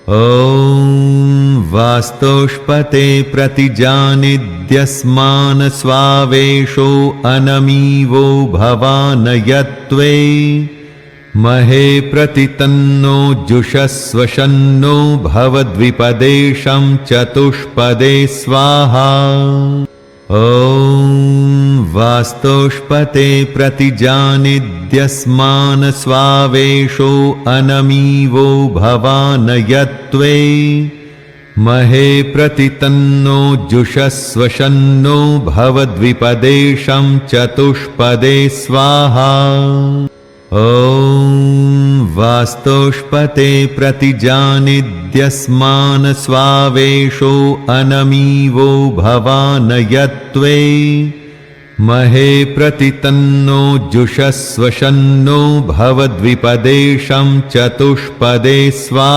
ॐ वास्तोष्पते प्रतिजानिद्यस्मान् स्वावेशो अनमीवो भवानयत्वे महे प्रतितन्नो जुषस्वशन्नो भवद्विपदेशं चतुष्पदे स्वाहा। ॐ वास्तोष्पते प्रतिजानिद्यस्मान् स्वावेशो अनमीवो भवानयत्वे महे प्रतितन्नो जुषस्वशन्नो भवद्विपदेशं चतुष्पदे स्वाहा। ॐ वास्तोष्पते प्रतिजानिद्यस्मान् स्वावेशो अनमीवो भवानयत्वे महे प्रतितन्नो जुषस्वशन्नो भवद्विपदेशं चतुष्पदे स्वाहा।